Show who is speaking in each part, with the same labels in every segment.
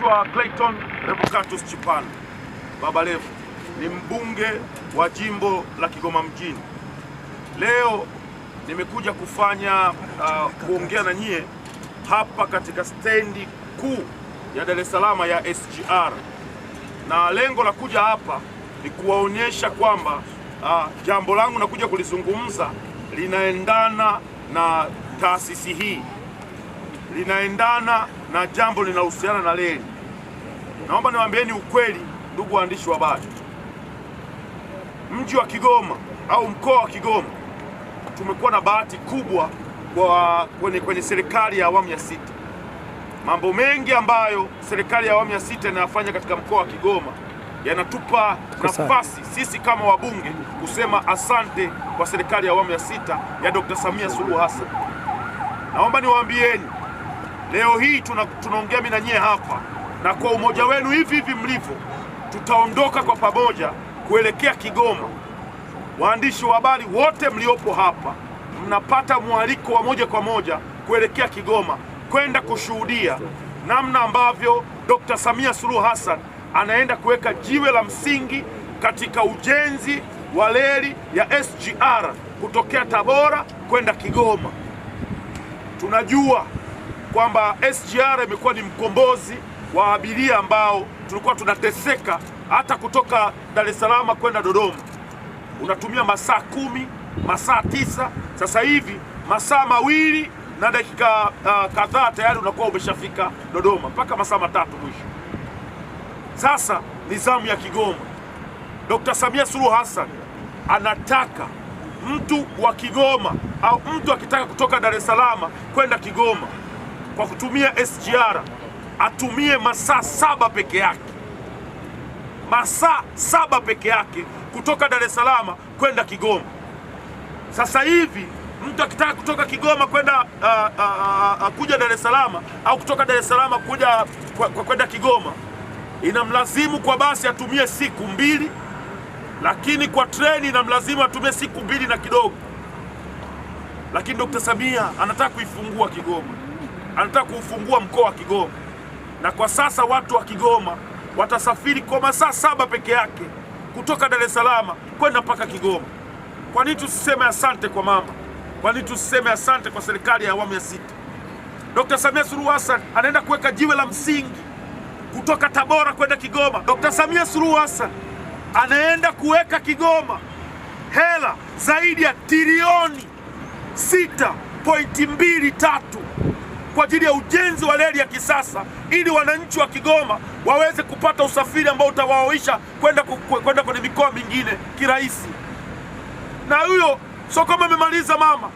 Speaker 1: Naitwa Clayton Revocatus Chipando Baba Levo, ni mbunge wa jimbo la Kigoma mjini. Leo nimekuja kuongea na nyie hapa katika stendi kuu ya Dar es Salaam ya SGR, na lengo la kuja hapa ni kuwaonyesha kwamba jambo langu nakuja kulizungumza linaendana na taasisi hii, linaendana na jambo linahusiana na reli. Naomba niwaambieni ukweli, ndugu waandishi wa habari, mji wa Kigoma au mkoa wa Kigoma tumekuwa na bahati kubwa kwenye serikali ya awamu ya sita. Mambo mengi ambayo serikali ya awamu ya sita inayafanya katika mkoa wa Kigoma yanatupa nafasi sisi kama wabunge kusema asante kwa serikali ya awamu ya sita ya Dr. Samia Suluhu Hassan. Naomba niwaambieni leo hii tunaongea mimi na nyie hapa, na kwa umoja wenu hivi mlivyo, tutaondoka kwa pamoja kuelekea Kigoma. Waandishi wa habari wote mliopo hapa mnapata mwaliko wa moja kwa moja kuelekea Kigoma kwenda kushuhudia namna ambavyo Dr. Samia Suluhu Hassan anaenda kuweka jiwe la msingi katika ujenzi wa reli ya SGR kutokea Tabora kwenda Kigoma. Tunajua kwamba SGR imekuwa ni mkombozi wa abiria ambao tulikuwa tunateseka hata kutoka Dar es Salaam kwenda Dodoma. Unatumia masaa 10, masaa 9, sasa hivi masaa 2 na dakika kadhaa tayari unakuwa umeshafika Dodoma, mpaka masaa 3 mwisho. Sasa ni zamu ya Kigoma. Dr. Samia Suluhu Hassan anataka mtu wa Kigoma au mtu akitaka kutoka Dar es Salaam kwenda Kigoma kwa kutumia SGR atumie masaa 7 peke yake, masaa 7 peke yake kutoka Dar es Salaam kwenda Kigoma. Sasa hivi mtu akitaka kutoka Kigoma kwenda kuja Dar es Salaam au kutoka Dar es Salaam kuja kwenda Kigoma, inamlazimu kwa basi atumie siku 2, lakini kwa treni inamlazimu atumie siku 2 na kidogo. Lakini Dr. Samia anataka kuifungua Kigoma, anataka kuufungua mkoa wa Kigoma, na kwa sasa watu wa Kigoma watasafiri kwa masaa 7 peke yake kutoka Dar es Salaam kwenda mpaka Kigoma. Kwa nini tusiseme asante kwa mama? Kwa nini tusiseme asante kwa serikali ya awamu ya sita? Dr. Samia Suluhu Hassan anaenda kuweka jiwe la msingi kutoka Tabora kwenda Kigoma. Dr. Samia Suluhu Hassan anaenda kuweka Kigoma hela zaidi ya trilioni 6.23 kwa ajili ya ujenzi wa reli ya kisasa, ili wananchi wa Kigoma waweze kupata usafiri ambao utawaoisha kwenda kwenye mikoa mingine kirahisi. Na huyo sio kama amemaliza mama,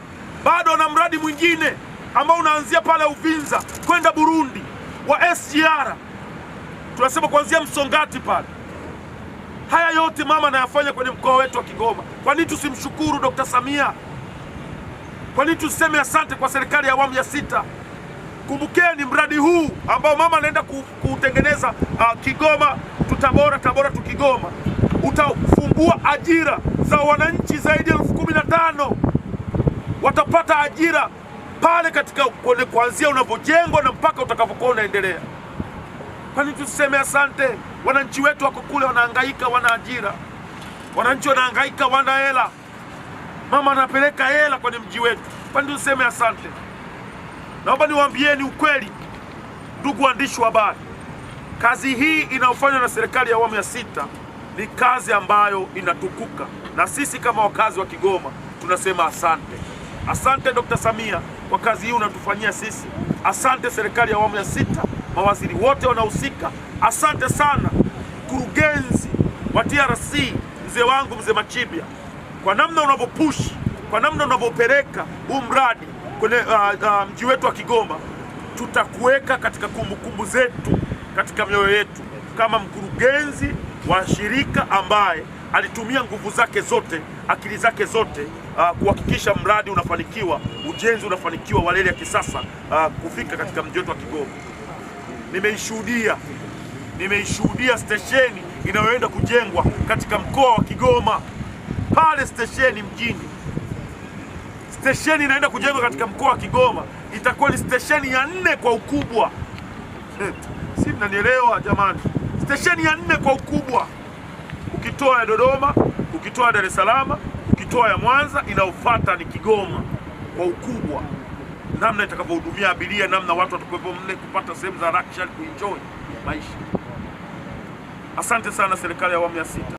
Speaker 1: bado ana mradi mwingine ambao unaanzia pale Uvinza kwenda Burundi wa SGR, tunasema kuanzia Msongati pale. Haya yote mama anayafanya kwenye mkoa wetu wa Kigoma. Kwa nini tusimshukuru Dr. Samia? Kwa nini tuseme asante kwa serikali ya awamu ya sita? Kumbukeni mradi huu ambao mama anaenda kutengeneza Kigoma tu Tabora, Tabora tu Kigoma, utafungua ajira za wananchi zaidi ya 15,000. Watapata ajira pale katika kuanzia unavyojengwa na mpaka utakapokuwa unaendelea. Kwa nini tuseme asante? Wananchi wetu wako kule wanahangaika, wana ajira. Wananchi wanahangaika, wana hela. Mama anapeleka hela kwenye mji wetu. Kwa nini tuseme asante? Naomba niwaambieni ukweli, ndugu waandishi wa habari, kazi hii inayofanywa na serikali ya awamu ya sita ni kazi ambayo inatukuka, na sisi kama wakazi wa Kigoma tunasema asante. Asante Dr. Samia kwa kazi hii unatufanyia sisi. Asante serikali ya awamu ya sita, mawaziri wote wanahusika. Asante sana mkurugenzi wa TRC, mzee wangu mzee Machibia, kwa namna unavyopushi, kwa namna unavyopeleka huu mradi kwenye mji wetu wa Kigoma. Tutakuweka katika kumbukumbu zetu, katika mioyo yetu, kama mkurugenzi wa shirika ambaye alitumia nguvu zake zote, akili zake zote kuhakikisha mradi unafanikiwa, ujenzi unafanikiwa wa reli ya kisasa kufika katika mji wetu wa Kigoma. Nimeishuhudia stesheni inayoenda kujengwa katika mkoa wa Kigoma. Pale stesheni mjini, stesheni inaenda kujengwa katika mkoa wa Kigoma, itakuwa ni stesheni ya 4 kwa ukubwa. Si mnanielewa jamani? Stesheni ya 4 kwa ukubwa, ukitoa ya Dodoma, ukitoa Dar es Salaam, ukitoa ya Mwanza, inayofuata ni Kigoma kwa ukubwa, namna itakavyohudumia abiria, namna watu watakuwepo mle kupata sehemu za luxury kuenjoy maisha. Asante sana serikali ya awamu ya 6.